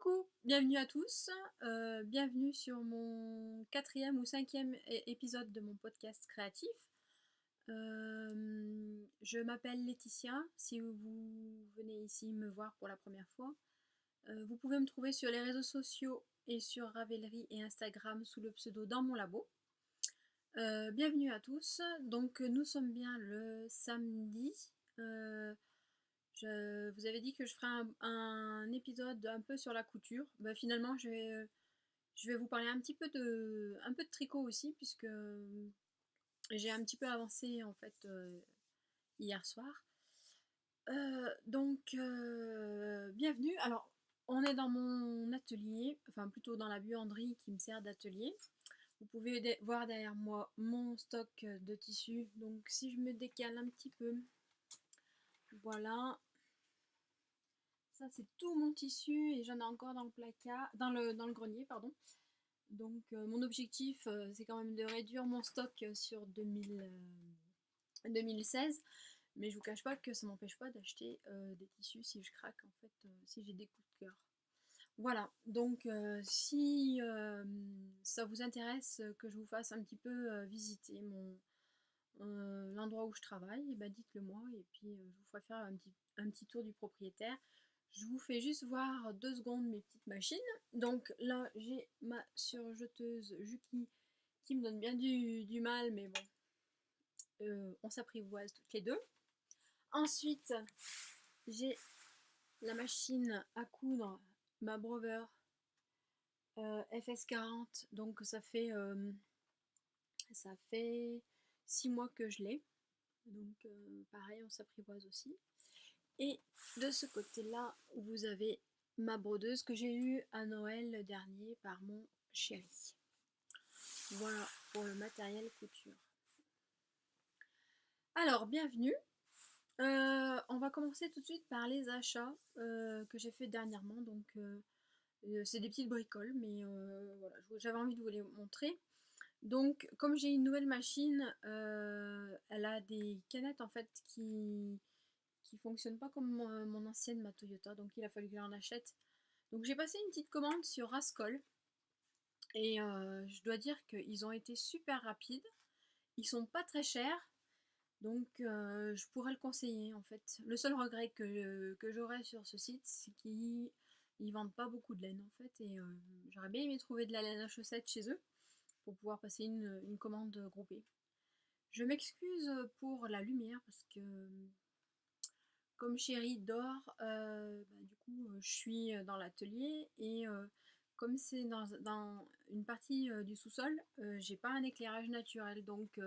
Coucou, bienvenue à tous, bienvenue sur mon quatrième ou cinquième épisode de mon podcast créatif. Je m'appelle Laetitia, si vous venez ici me voir pour la première fois. Vous pouvez me trouver sur les réseaux sociaux et sur Ravelry et Instagram sous le pseudo Dans mon labo. Bienvenue à tous, donc nous sommes bien le samedi. Je vous avais dit que je ferais un épisode un peu sur la couture. Bah, finalement, je vais vous parler un peu de tricot aussi, puisque j'ai un petit peu avancé en fait hier soir. Bienvenue. Alors, on est dans mon atelier, enfin plutôt dans la buanderie qui me sert d'atelier. Vous pouvez voir derrière moi mon stock de tissus. Donc, si je me décale un petit peu, voilà. Ça, c'est tout mon tissu et j'en ai encore dans le placard, dans le grenier, pardon. Donc, mon objectif, c'est quand même de réduire mon stock sur 2016. Mais je vous cache pas que ça m'empêche pas d'acheter des tissus si je craque, en fait, si j'ai des coups de cœur. Voilà, donc si ça vous intéresse que je vous fasse un petit peu visiter l'endroit où je travaille, bah dites-le moi et puis je vous ferai faire un petit tour du propriétaire. Je vous fais juste voir 2 secondes mes petites machines. Donc là, j'ai ma surjeteuse Juki qui me donne bien du mal, mais bon, on s'apprivoise toutes les deux. Ensuite, j'ai la machine à coudre, ma Brover FS40. Donc ça fait 6 mois que je l'ai. Donc pareil, on s'apprivoise aussi. Et de ce côté-là, vous avez ma brodeuse que j'ai eue à Noël dernier par mon chéri. Voilà pour le matériel couture. Alors, bienvenue. On va commencer tout de suite par les achats que j'ai fait dernièrement. Donc, c'est des petites bricoles, mais voilà, j'avais envie de vous les montrer. Donc, comme j'ai une nouvelle machine, elle a des canettes en fait qui fonctionnent pas comme mon ancienne, ma Toyota. Donc, il a fallu que j'en achète. Donc, j'ai passé une petite commande sur Rascol. Et je dois dire qu'ils ont été super rapides. Ils sont pas très chers. Donc, je pourrais le conseiller en fait. Le seul regret que j'aurais sur ce site, c'est qu'ils vendent pas beaucoup de laine en fait. Et j'aurais bien aimé trouver de la laine à chaussettes chez eux pour pouvoir passer une commande groupée. Je m'excuse pour la lumière parce que comme chéri dort, bah, du coup, je suis dans l'atelier et comme c'est dans une partie du sous-sol, j'ai pas un éclairage naturel, donc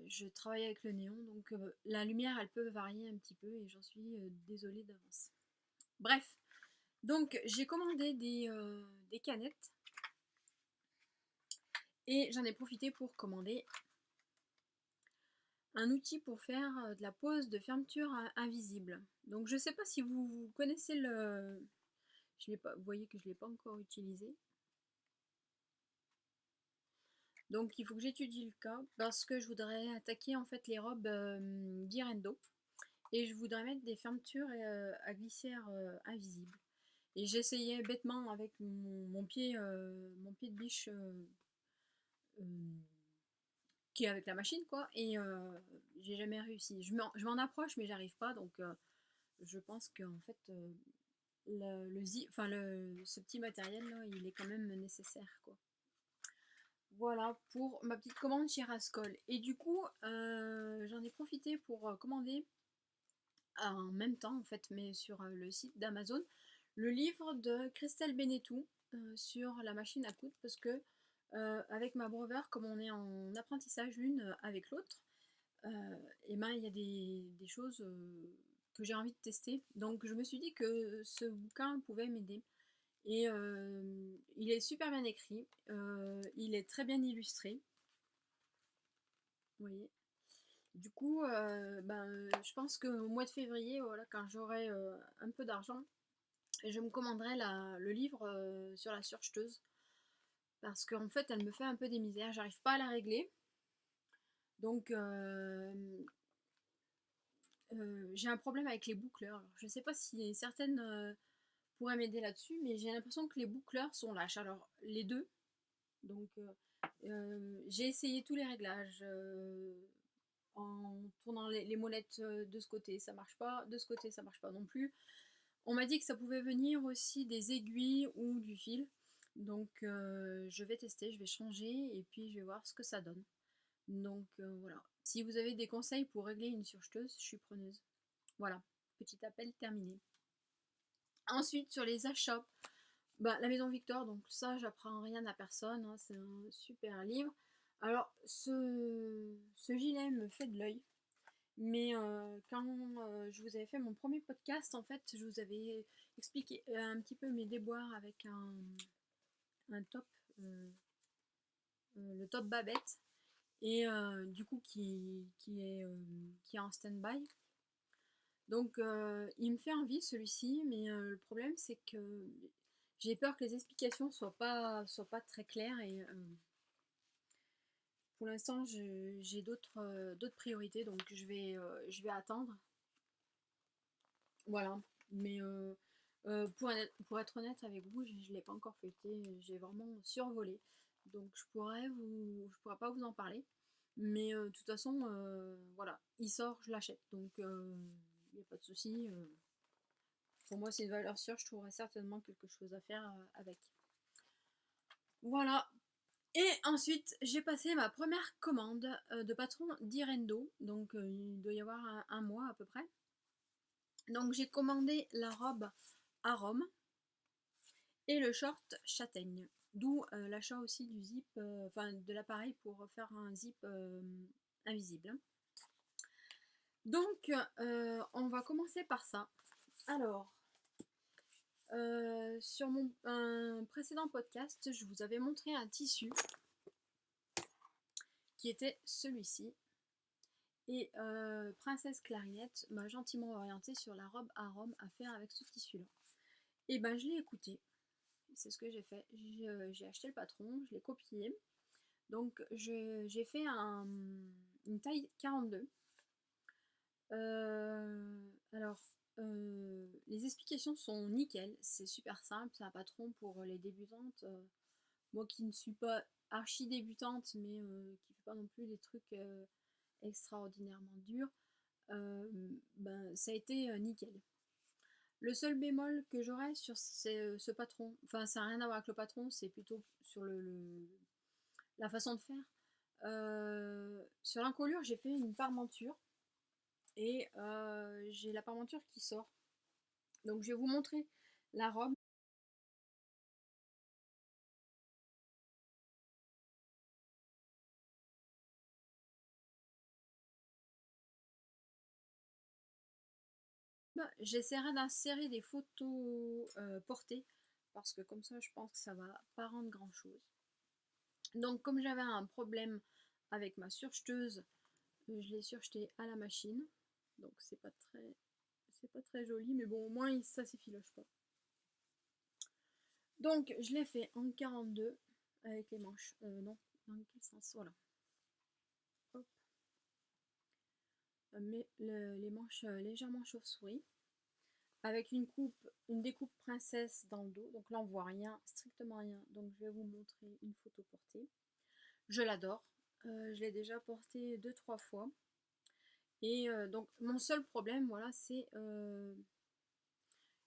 je travaille avec le néon, donc la lumière elle peut varier un petit peu et j'en suis désolée d'avance. Bref, donc j'ai commandé des canettes et j'en ai profité pour commander un outil pour faire de la pose de fermeture invisible. Donc je sais pas si vous connaissez le... Je l'ai pas, vous voyez que je ne l'ai pas encore utilisé. Donc il faut que j'étudie le cas parce que je voudrais attaquer en fait les robes Guirendo et je voudrais mettre des fermetures à glissière invisible. Et j'essayais bêtement avec mon pied de biche euh, qui est avec la machine quoi et j'ai jamais réussi. Je m'en approche mais j'arrive pas donc je pense que en fait ce petit matériel là il est quand même nécessaire quoi. Voilà pour ma petite commande chez Rascol. Et du coup, j'en ai profité pour commander en même temps, en fait, mais sur le site d'Amazon, le livre de Christelle Benetou sur la machine à coudre, parce que avec ma Brover, comme on est en apprentissage l'une avec l'autre, et ben il y a des choses que j'ai envie de tester. Donc je me suis dit que ce bouquin pouvait m'aider. Et il est super bien écrit, il est très bien illustré, vous voyez. Du coup, je pense qu'au mois de février, voilà, quand j'aurai un peu d'argent, je me commanderai le livre sur la surjeteuse. Parce qu'en fait, elle me fait un peu des misères, j'arrive pas à la régler. Donc, j'ai un problème avec les boucleurs. Alors, je sais pas si certaines pourrait m'aider là-dessus, mais j'ai l'impression que les boucleurs sont lâches. Alors, les deux, donc j'ai essayé tous les réglages en tournant les molettes de ce côté, ça marche pas, de ce côté, ça marche pas non plus. On m'a dit que ça pouvait venir aussi des aiguilles ou du fil, donc je vais tester, je vais changer et puis je vais voir ce que ça donne. Donc voilà, si vous avez des conseils pour régler une surjeteuse, je suis preneuse. Voilà, petit appel terminé. Ensuite, sur les achats, bah, la Maison Victor, donc ça, j'apprends rien à personne, hein, c'est un super livre. Alors, ce gilet me fait de l'œil, mais quand je vous avais fait mon premier podcast, en fait, je vous avais expliqué un petit peu mes déboires avec un top, le top Babette, et du coup qui est en stand-by. Donc il me fait envie celui-ci, mais le problème c'est que j'ai peur que les explications soient pas très claires et pour l'instant j'ai d'autres priorités, donc je vais attendre. Voilà. Mais pour être honnête avec vous, je ne l'ai pas encore feuilleté, j'ai vraiment survolé. Donc je pourrais pas vous en parler. Mais de toute façon, voilà, il sort, je l'achète. Donc il n'y a pas de souci. Pour moi, c'est une valeur sûre, je trouverai certainement quelque chose à faire avec. Voilà. Et ensuite, j'ai passé ma première commande de patron d'Irendo. Donc il doit y avoir un mois à peu près. Donc j'ai commandé la robe à Rome et le short châtaigne. D'où l'achat aussi du zip, enfin de l'appareil pour faire un zip invisible. Donc on va commencer par ça. Alors, sur un précédent podcast, je vous avais montré un tissu qui était celui-ci. Et Princesse Clarinette m'a gentiment orientée sur la robe à Rome à faire avec ce tissu-là. Et ben je l'ai écouté. C'est ce que j'ai fait. J'ai acheté le patron, je l'ai copié. Donc j'ai fait une taille 42. Alors, les explications sont nickel, c'est super simple, c'est un patron pour les débutantes. Moi qui ne suis pas archi débutante, mais qui ne fait pas non plus des trucs extraordinairement durs, ben, ça a été nickel. Le seul bémol que j'aurais sur ce patron, enfin ça n'a rien à voir avec le patron, c'est plutôt sur la façon de faire. Sur l'encolure, j'ai fait une parmenture et j'ai la parmenture qui sort. Donc je vais vous montrer la robe. J'essaierai d'insérer des photos portées parce que comme ça je pense que ça va pas rendre grand chose. Donc comme j'avais un problème avec ma surjeteuse, je l'ai surjetée à la machine. Donc c'est pas très joli, mais bon au moins ça s'effiloche pas. Donc je l'ai fait en 42 avec les manches. Non, dans quel sens? Voilà. Hop. Mais les manches légèrement chauve-souris. Avec une découpe princesse dans le dos. Donc là on voit rien, strictement rien. Donc je vais vous montrer une photo portée. Je l'adore. Je l'ai déjà portée 2-3 fois. Et donc mon seul problème, voilà, c'est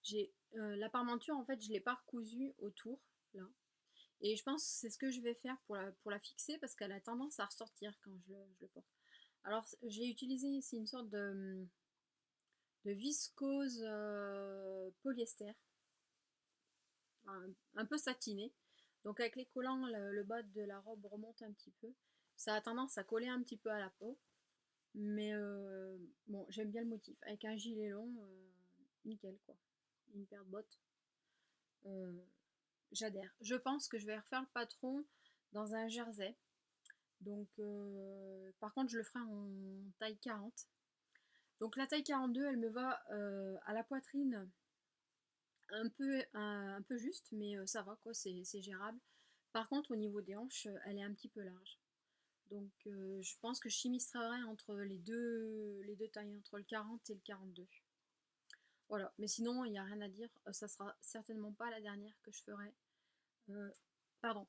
j'ai la parmenture en fait je l'ai pas recousue autour là. Et je pense que c'est ce que je vais faire pour la fixer parce qu'elle a tendance à ressortir quand je le porte. Alors j'ai utilisé ici une sorte de viscose polyester, un peu satiné. Donc avec les collants, le bas de la robe remonte un petit peu. Ça a tendance à coller un petit peu à la peau. Mais bon, j'aime bien le motif. Avec un gilet long, nickel quoi. Une paire de bottes. Euh, J'adhère. Je pense que je vais refaire le patron dans un jersey. Donc par contre je le ferai en taille 40. Donc la taille 42 elle me va à la poitrine un peu juste, mais ça va quoi, c'est gérable. Par contre au niveau des hanches, elle est un petit peu large. Donc je pense que je chimistrerai entre les deux tailles, entre le 40 et le 42. Voilà, mais sinon, il n'y a rien à dire. Ça sera certainement pas la dernière que je ferai. Pardon,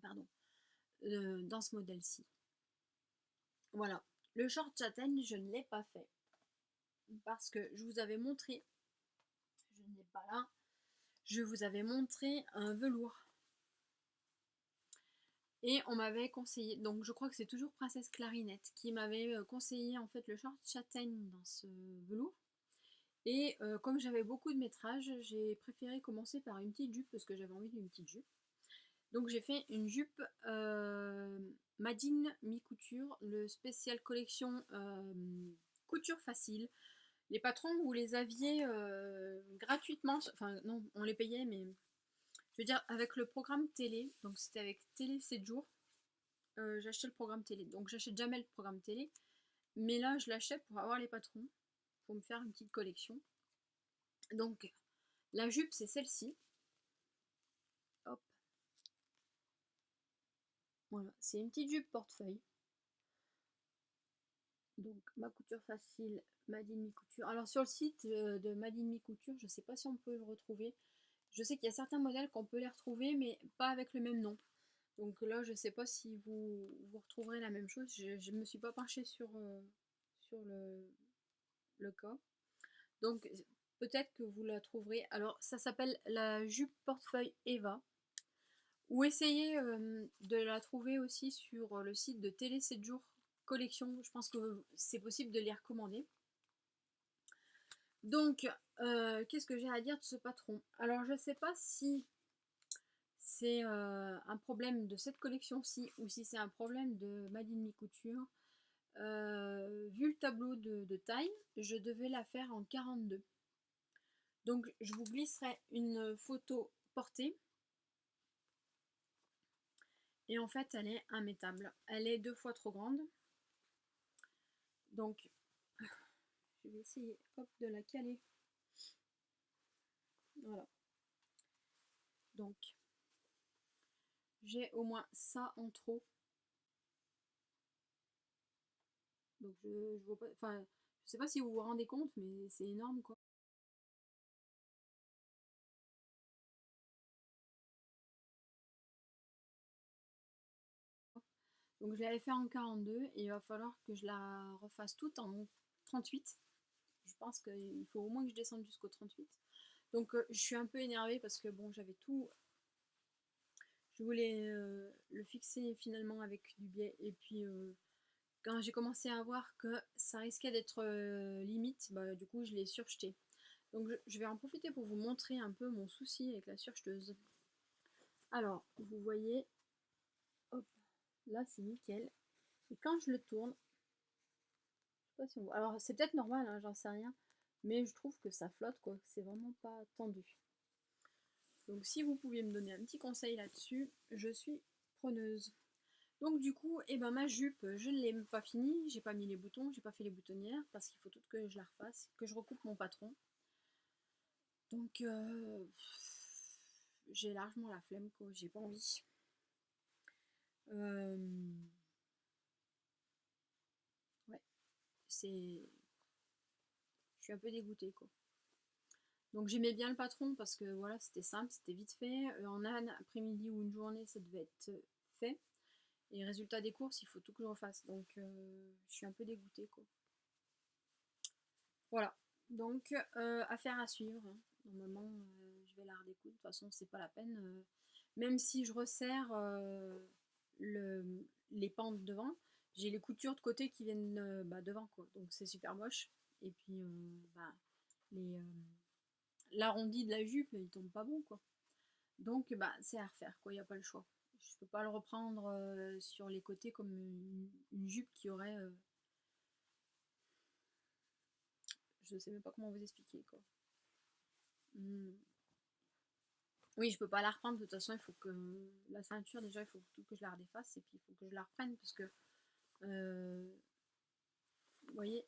pardon. Dans ce modèle-ci. Voilà. Le short châtaigne, je ne l'ai pas fait. Parce que je vous avais montré, je n'ai pas là, je vous avais montré un velours. Et on m'avait conseillé, donc je crois que c'est toujours Princesse Clarinette, qui m'avait conseillé en fait le short châtaigne dans ce velours. Et comme j'avais beaucoup de métrage, j'ai préféré commencer par une petite jupe parce que j'avais envie d'une petite jupe. Donc j'ai fait une jupe Madine mi-couture, le spécial collection couture facile. Les patrons, vous les aviez gratuitement, enfin non, on les payait, mais je veux dire avec le programme télé, donc c'était avec Télé 7 jours, j'achetais le programme télé. Donc j'achète jamais le programme télé, mais là je l'achète pour avoir les patrons, pour me faire une petite collection. Donc la jupe c'est celle-ci. Hop. Voilà, c'est une petite jupe portefeuille. Donc ma couture facile, Madine Mi Couture. Alors sur le site de Madine Mi Couture, je sais pas si on peut le retrouver. Je sais qu'il y a certains modèles qu'on peut les retrouver, mais pas avec le même nom. Donc là, je sais pas si vous retrouverez la même chose. Je ne me suis pas penchée sur le cas. Donc peut-être que vous la trouverez. Alors ça s'appelle la jupe portefeuille Eva. Ou essayez de la trouver aussi sur le site de Télé 7 jours collection. Je pense que c'est possible de les recommander. Donc, qu'est-ce que j'ai à dire de ce patron? Alors, je ne sais pas si c'est un problème de cette collection-ci ou si c'est un problème de Madine Mi Couture. Vu le tableau de taille, je devais la faire en 42. Donc, je vous glisserai une photo portée. Et en fait, elle est immétable. Elle est 2 fois trop grande. Donc, je vais essayer hop, de la caler. Voilà. Donc, j'ai au moins ça en trop. Donc, je vois pas. Enfin, je sais pas si vous vous rendez compte, mais c'est énorme quoi. Donc, je l'avais fait en 42 et il va falloir que je la refasse toute en 38. Je pense qu'il faut au moins que je descende jusqu'au 38. Donc, je suis un peu énervée parce que bon, j'avais tout. Je voulais le fixer finalement avec du biais et puis quand j'ai commencé à voir que ça risquait d'être limite, bah, du coup je l'ai surjeté. Donc je vais en profiter pour vous montrer un peu mon souci avec la surjeteuse. Alors, vous voyez, hop, là c'est nickel. Et quand je le tourne, je sais pas si on voit. Alors c'est peut-être normal, hein, j'en sais rien, mais je trouve que ça flotte quoi, c'est vraiment pas tendu. Donc si vous pouviez me donner un petit conseil là-dessus, je suis preneuse. Donc du coup, eh ben, ma jupe, je ne l'ai pas finie, j'ai pas mis les boutons, j'ai pas fait les boutonnières parce qu'il faut tout que je la refasse, que je recoupe mon patron. Donc j'ai largement la flemme quoi, j'ai pas envie. Euh, ouais, c'est. Je suis un peu dégoûtée quoi. Donc j'aimais bien le patron parce que voilà, c'était simple, c'était vite fait. En un après-midi ou une journée, ça devait être fait. Et résultat des courses, il faut tout que je refasse. Donc je suis un peu dégoûtée quoi. Voilà. Donc affaire à suivre, hein. Normalement, je vais la redécoudre. De toute façon, c'est pas la peine. Même si je resserre le, les pentes devant, j'ai les coutures de côté qui viennent bah, devant quoi. Donc c'est super moche. Et puis bah, les l'arrondi de la jupe, il tombe pas bon quoi. Donc bah c'est à refaire quoi, il n'y a pas le choix. Je peux pas le reprendre sur les côtés comme une jupe qui aurait je sais même pas comment vous expliquer quoi. Hmm. Oui, je peux pas la reprendre, de toute façon, il faut que la ceinture, déjà, il faut tout que je la redéfasse et puis il faut que je la reprenne parce que, vous voyez,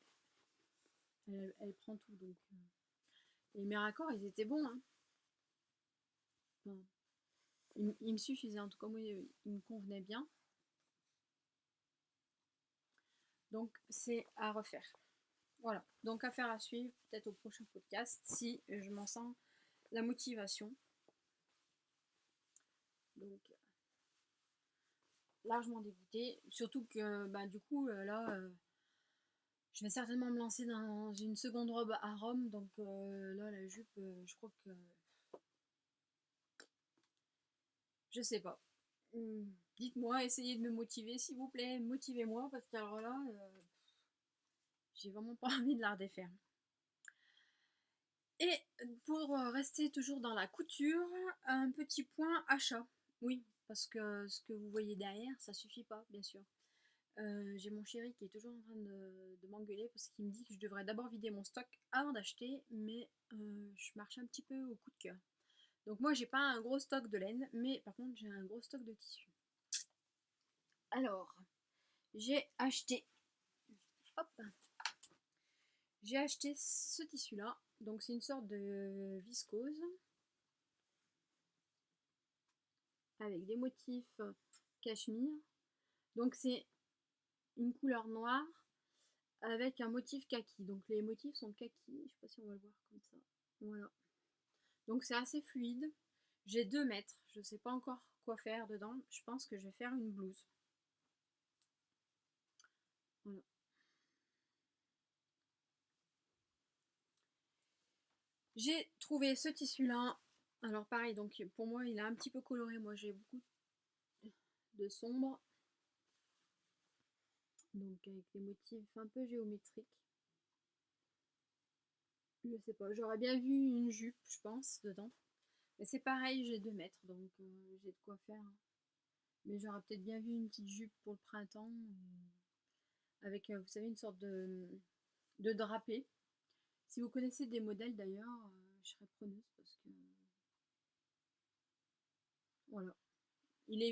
elle prend tout. Donc, et mes raccords, ils étaient bons, hein. Enfin, ils me suffisaient, en tout cas, moi, ils me convenaient bien. Donc c'est à refaire. Voilà, donc affaire à suivre, peut-être au prochain podcast, si je m'en sens la motivation. Donc largement dégoûtée, surtout que bah, du coup là, je vais certainement me lancer dans une seconde robe à Rome, donc là la jupe, je crois que je sais pas. Dites-moi, essayez de me motiver s'il vous plaît, motivez-moi parce qu'alors là, j'ai vraiment pas envie de la redéfaire. Et pour rester toujours dans la couture, un petit point achat. Oui, parce que ce que vous voyez derrière, ça suffit pas, bien sûr. J'ai mon chéri qui est toujours en train de m'engueuler parce qu'il me dit que je devrais d'abord vider mon stock avant d'acheter, mais je marche un petit peu au coup de cœur. Donc moi, j'ai pas un gros stock de laine, mais par contre, j'ai un gros stock de tissu. Alors, j'ai acheté, hop, j'ai acheté ce tissu-là. Donc c'est une sorte de viscose avec des motifs cachemire. Donc c'est une couleur noire avec un motif kaki. Donc les motifs sont kaki. Je sais pas si on va le voir comme ça. Voilà. Donc c'est assez fluide. J'ai 2 mètres. Je sais pas encore quoi faire dedans. Je pense que je vais faire une blouse. Voilà. J'ai trouvé ce tissu là. Alors pareil, donc pour moi il est un petit peu coloré. Moi j'ai beaucoup de sombre. Donc avec des motifs un peu géométriques. Je sais pas, j'aurais bien vu une jupe, je pense, dedans. Mais c'est pareil, j'ai 2 mètres, donc j'ai de quoi faire. Mais j'aurais peut-être bien vu une petite jupe pour le printemps, avec, vous savez, une sorte de drapé. Si vous connaissez des modèles d'ailleurs, je serais preneuse parce que voilà. Il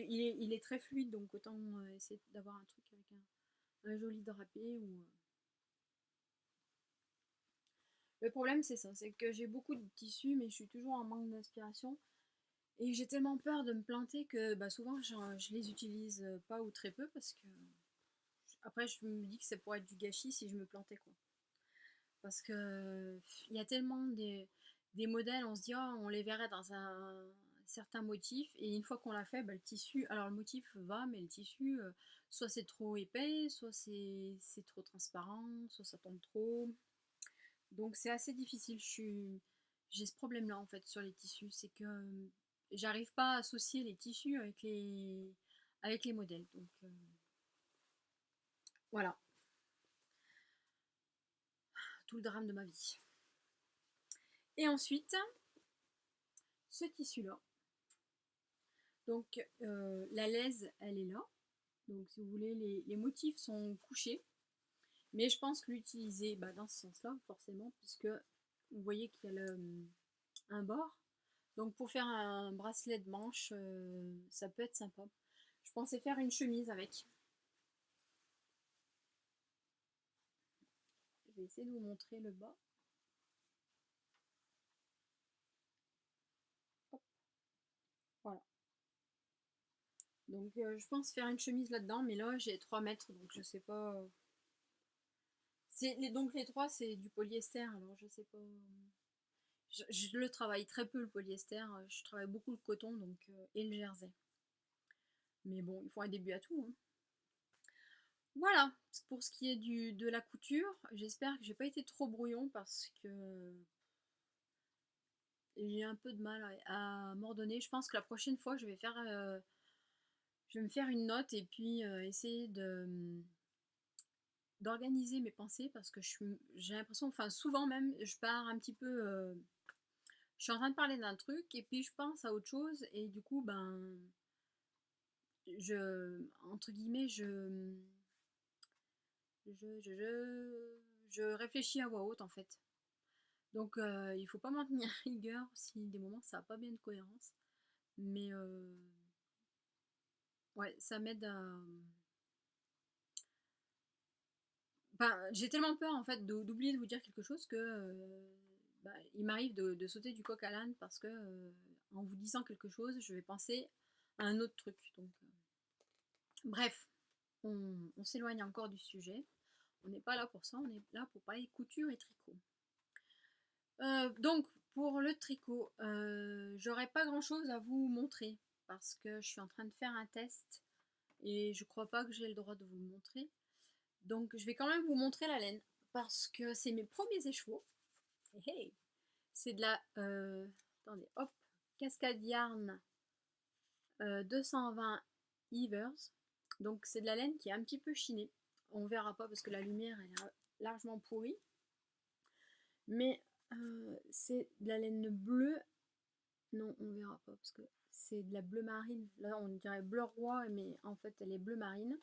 est très fluide, donc autant essayer d'avoir un truc avec un joli drapé. Le problème, c'est ça, c'est que j'ai beaucoup de tissus, mais je suis toujours en manque d'inspiration. Et j'ai tellement peur de me planter que bah, souvent je les utilise pas ou très peu parce que après je me dis que ça pourrait être du gâchis si je me plantais quoi. Parce que il y a tellement des modèles, on se dit oh, on les verrait dans un certain motif et une fois qu'on l'a fait, bah, le tissu, alors le motif va mais le tissu soit c'est trop épais, soit c'est trop transparent, soit ça tombe trop. Donc c'est assez difficile. J'ai ce problème-là en fait sur les tissus, c'est que j'arrive pas à associer les tissus avec les modèles. Donc voilà, tout le drame de ma vie. Et ensuite, ce tissu-là. Donc la laise, elle est là. Donc si vous voulez, les motifs sont couchés. Mais je pense l'utiliser bah, dans ce sens-là, forcément, puisque vous voyez qu'il y a un bord. Donc pour faire un bracelet de manche, ça peut être sympa. Je pensais faire une chemise avec. Je vais essayer de vous montrer le bas. Hop, voilà. Donc je pense faire une chemise là-dedans, mais là j'ai 3 mètres, donc je sais pas. Donc les 3 c'est du polyester, alors je sais pas. Je le travaille très peu le polyester, je travaille beaucoup le coton donc, et le jersey. Mais bon, il faut un début à tout. Hein. Voilà, pour ce qui est de la couture, j'espère que j'ai pas été trop brouillon parce que j'ai un peu de mal à m'ordonner. Je pense que la prochaine fois, je vais me faire une note et puis essayer d'organiser mes pensées parce que j'ai l'impression, enfin souvent même, je pars un petit peu, je suis en train de parler d'un truc et puis je pense à autre chose et du coup, ben, entre guillemets, je, je, je, je réfléchis à voix haute en fait. Donc il faut pas m'en tenir rigueur si des moments ça n'a pas bien de cohérence. Mais ouais, ça m'aide à. Enfin, j'ai tellement peur en fait d'oublier de vous dire quelque chose que bah, il m'arrive de sauter du coq à l'âne parce que en vous disant quelque chose, je vais penser à un autre truc. Donc, bref, on s'éloigne encore du sujet. On n'est pas là pour ça, on est là pour parler couture et tricot. Donc pour le tricot, j'aurais pas grand chose à vous montrer parce que je suis en train de faire un test et je crois pas que j'ai le droit de vous le montrer. Donc je vais quand même vous montrer la laine parce que c'est mes premiers écheveaux. Hey, hey. C'est de la attendez, hop, Cascade Yarn 220 Evers. Donc c'est de la laine qui est un petit peu chinée. On verra pas parce que la lumière elle est largement pourrie. Mais c'est de la laine bleue. Non, on verra pas parce que c'est de la bleu marine. Là, on dirait bleu roi, mais en fait, elle est bleu marine.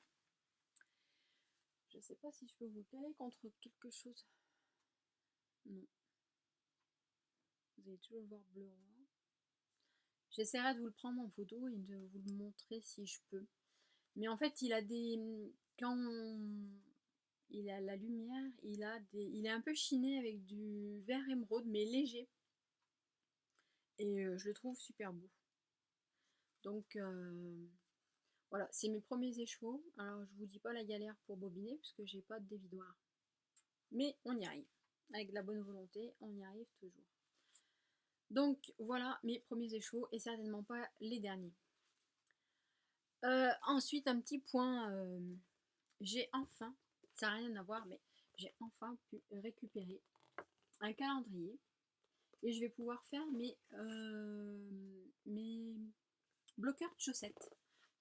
Je sais pas si je peux vous caler contre quelque chose. Non. Vous allez toujours le voir bleu roi. J'essaierai de vous le prendre en photo et de vous le montrer si je peux. Mais en fait, il a des... Quand il a la lumière, il est un peu chiné avec du vert émeraude, mais léger. Et je le trouve super beau. Donc voilà, c'est mes premiers écheveaux. Alors je vous dis pas la galère pour bobiner puisque j'ai pas de dévidoir. Mais on y arrive. Avec de la bonne volonté, on y arrive toujours. Donc voilà mes premiers écheveaux et certainement pas les derniers. Ensuite, un petit point, j'ai enfin, ça n'a rien à voir, mais j'ai enfin pu récupérer un calendrier et je vais pouvoir faire mes bloqueurs de chaussettes.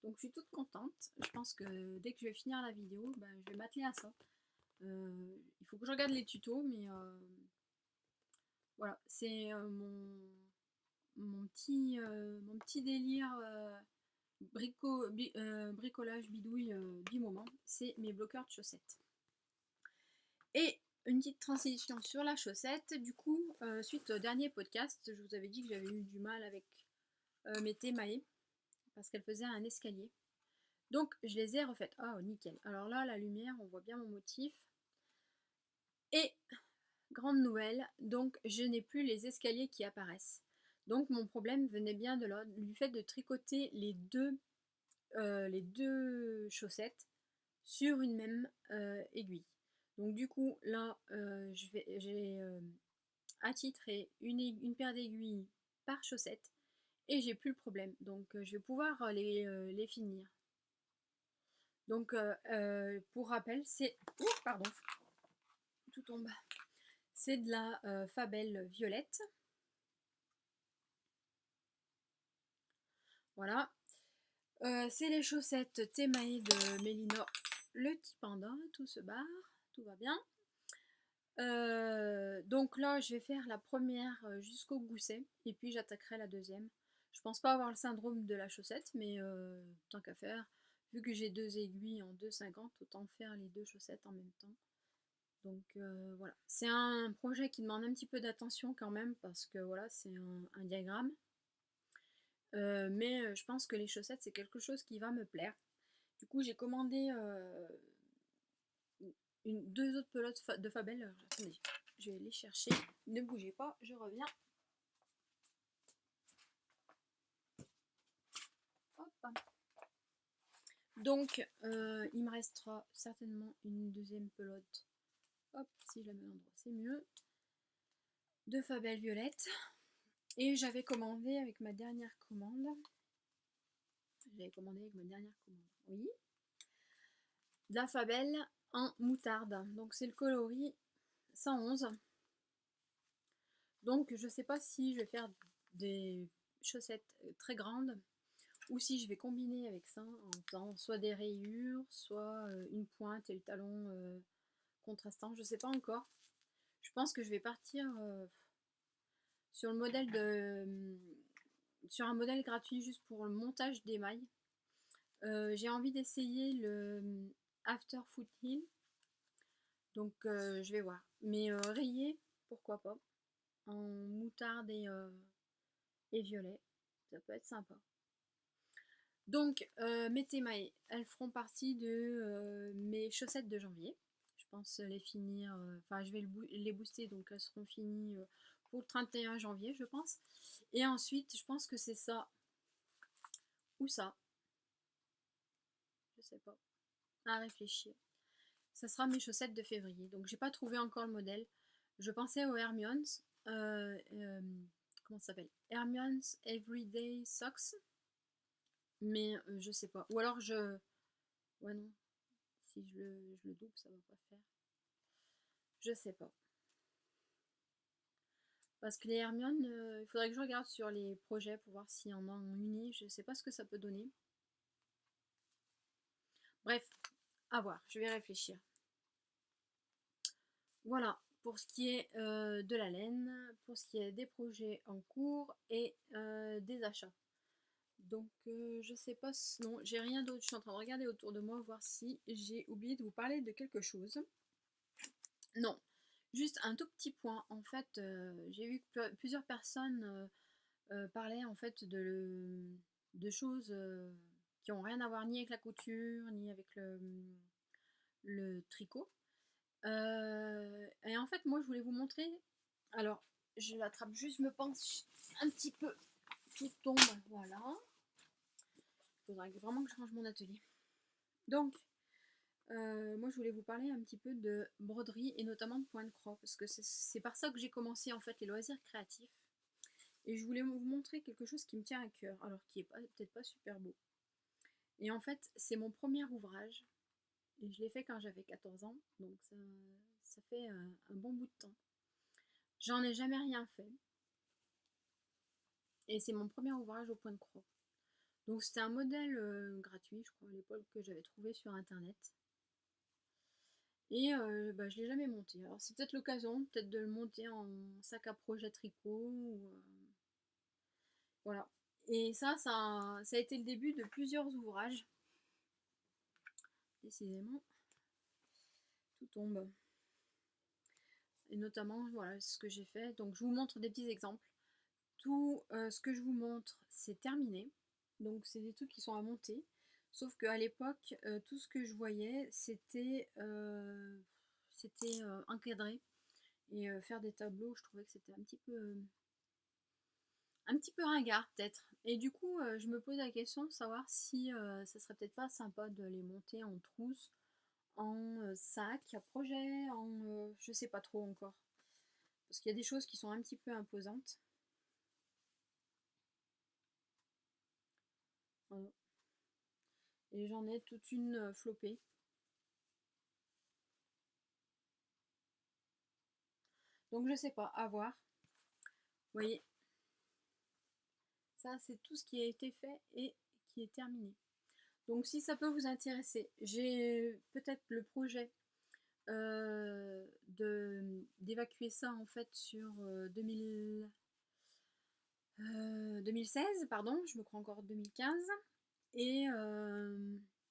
Donc je suis toute contente. Je pense que dès que je vais finir la vidéo, ben, je vais m'atteler à ça. Il faut que je regarde les tutos, mais voilà, c'est mon petit délire bricolage bidouille du moment. C'est mes bloqueurs de chaussettes. Et une petite transition sur la chaussette. Du coup, suite au dernier podcast, je vous avais dit que j'avais eu du mal avec mes témaillés parce qu'elle faisait un escalier. Donc je les ai refaites. Oh nickel. Alors là, la lumière, on voit bien mon motif. Et grande nouvelle, donc je n'ai plus les escaliers qui apparaissent. Donc mon problème venait bien du fait de tricoter les deux chaussettes sur une même aiguille. Donc du coup là, j'ai attitré une paire d'aiguilles par chaussette et j'ai plus le problème. Donc je vais pouvoir les finir. Donc, pour rappel, c'est... pardon, tout tombe. C'est de la Fabelle violette. Voilà. C'est les chaussettes Témaé de Mélina, le petit panda, tout se barre, tout va bien. Donc là, je vais faire la première jusqu'au gousset, et puis j'attaquerai la deuxième. Je pense pas avoir le syndrome de la chaussette, mais tant qu'à faire, vu que j'ai deux aiguilles en 2,50, autant faire les deux chaussettes en même temps. Donc voilà, c'est un projet qui demande un petit peu d'attention quand même parce que voilà, c'est un diagramme. Mais je pense que les chaussettes, c'est quelque chose qui va me plaire. Du coup, j'ai commandé deux autres pelotes de Fabel. Alors, attendez, je vais les chercher. Ne bougez pas, je reviens. Hop. Donc, il me restera certainement une deuxième pelote. Hop, si je la mets à l'endroit, c'est mieux. De Fabel violette. Et j'avais commandé avec ma dernière commande. Oui. De la Fabelle en moutarde. Donc c'est le coloris 111. Donc je sais pas si je vais faire des chaussettes très grandes ou si je vais combiner avec ça en faisant soit des rayures, soit une pointe et le talon contrastant. Je sais pas encore. Je pense que je vais partir sur le modèle sur un modèle gratuit juste pour le montage des mailles. J'ai envie d'essayer le After Foot Heel. Donc je vais voir. Mais rayé, pourquoi pas. En moutarde et violet. Ça peut être sympa. Donc mes témailles, elles feront partie de mes chaussettes de janvier. Je pense les finir. Enfin, je vais les booster, donc elles seront finies pour le 31 janvier, je pense. Et ensuite, je pense que c'est ça. Ou ça. Je sais pas. À réfléchir. ça sera mes chaussettes de février. Donc j'ai pas trouvé encore le modèle. Je pensais aux Hermione's. Comment ça s'appelle? Hermione's Everyday Socks. Mais je sais pas. Ou alors je... Ouais non. Si je le double, ça va pas faire. Je sais pas. Parce que les Hermione, il faudrait que je regarde sur les projets pour voir s'il y en a en uni. Je sais pas ce que ça peut donner. Bref, à voir. Je vais réfléchir. Voilà, pour ce qui est de la laine, pour ce qui est des projets en cours et des achats. Donc je sais pas, non, j'ai rien d'autre. Je suis en train de regarder autour de moi, voir si j'ai oublié de vous parler de quelque chose. Non, juste un tout petit point. En fait, j'ai vu que plusieurs personnes parlaient en fait de choses qui ont rien à voir ni avec la couture, ni avec le tricot. Et en fait, moi, je voulais vous montrer. Alors, je l'attrape juste, je me penche un petit peu. Tout tombe, voilà. Il faudrait vraiment que je range mon atelier. Donc, moi, je voulais vous parler un petit peu de broderie et notamment de point de croix parce que c'est par ça que j'ai commencé en fait les loisirs créatifs. Et je voulais vous montrer quelque chose qui me tient à cœur, alors qui est peut-être pas super beau. Et en fait, c'est mon premier ouvrage. Et je l'ai fait quand j'avais 14 ans, donc ça fait un bon bout de temps. J'en ai jamais rien fait. Et c'est mon premier ouvrage au point de croix. Donc c'était un modèle gratuit, je crois, à l'époque que j'avais trouvé sur internet. Et bah, je ne l'ai jamais monté. Alors c'est peut-être l'occasion, peut-être de le monter en sac à projet tricot. Voilà. Et ça a été le début de plusieurs ouvrages. Décidément, tout tombe. Et notamment, voilà ce que j'ai fait. Donc je vous montre des petits exemples. Tout ce que je vous montre, c'est terminé. Donc c'est des trucs qui sont à monter. Sauf qu'à l'époque, tout ce que je voyais, c'était encadré. Et faire des tableaux, je trouvais que c'était un petit peu ringard peut-être. Et du coup, je me pose la question de savoir si ça serait peut-être pas sympa de les monter en trousse, en sac à projet, je sais pas trop encore. Parce qu'il y a des choses qui sont un petit peu imposantes. Voilà. Et j'en ai toute une flopée. Donc je sais pas, à voir. Vous voyez, ça c'est tout ce qui a été fait et qui est terminé. Donc si ça peut vous intéresser, j'ai peut-être le projet d'évacuer ça en fait sur 2016, pardon, je me crois encore 2015. Et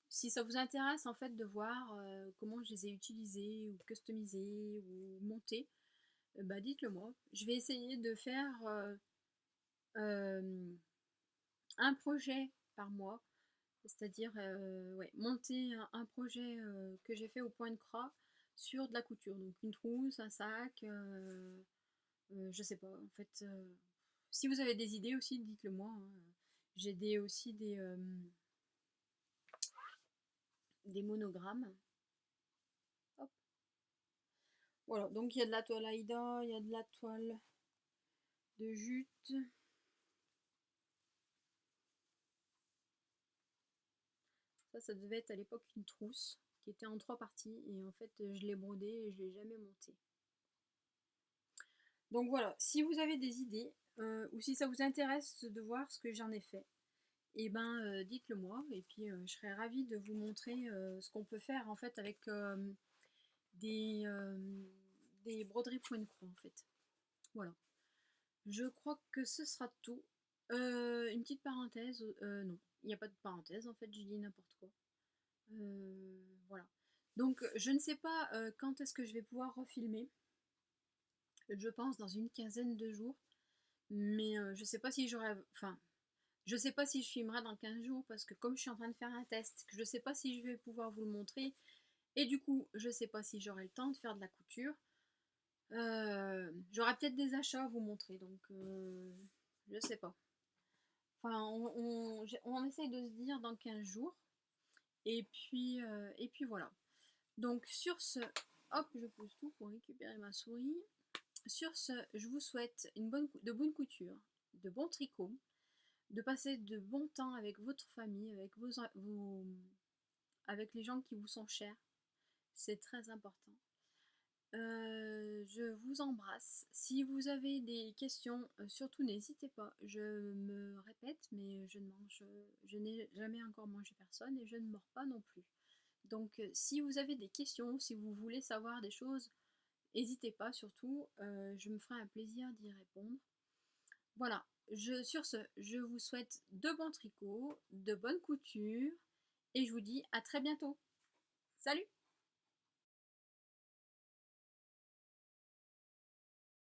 si ça vous intéresse en fait de voir comment je les ai utilisés ou customisés ou montés, bah dites-le moi. Je vais essayer de faire un projet par mois, c'est-à-dire ouais, monter un projet que j'ai fait au point de croix sur de la couture. Donc une trousse, un sac, je sais pas. En fait, si vous avez des idées aussi, dites-le moi. Hein. J'ai aussi des monogrammes. Hop. Voilà, donc il y a de la toile Aïda, il y a de la toile de jute. Ça devait être à l'époque une trousse qui était en 3 parties. Et en fait, je l'ai brodée et je l'ai jamais montée. Donc voilà, si vous avez des idées ou si ça vous intéresse de voir ce que j'en ai fait, et ben dites-le moi et puis je serais ravie de vous montrer ce qu'on peut faire en fait avec des, broderies point de croix en fait. Voilà. Je crois que ce sera tout. Une petite parenthèse, non, il n'y a pas de parenthèse en fait, je dis n'importe quoi. Voilà. Donc je ne sais pas quand est-ce que je vais pouvoir refilmer. Je pense dans une quinzaine de jours. Mais je sais pas si j'aurai. Enfin, je sais pas si je filmerai dans 15 jours parce que comme je suis en train de faire un test, je sais pas si je vais pouvoir vous le montrer. Et du coup, je sais pas si j'aurai le temps de faire de la couture. J'aurai peut-être des achats à vous montrer, donc je sais pas. Enfin, on essaye de se dire dans 15 jours. Et puis voilà. Donc sur ce, hop, je pose tout pour récupérer ma souris. Sur ce, je vous souhaite de bonnes coutures, de bons tricots, de passer de bons temps avec votre famille, avec les gens qui vous sont chers. C'est très important. Je vous embrasse. Si vous avez des questions, surtout n'hésitez pas. Je me répète, mais je n'ai jamais encore mangé personne et je ne mords pas non plus. Donc, si vous avez des questions, si vous voulez savoir des choses, n'hésitez pas surtout. Je me ferai un plaisir d'y répondre. Voilà. Sur ce, je vous souhaite de bons tricots, de bonnes coutures et je vous dis à très bientôt. Salut!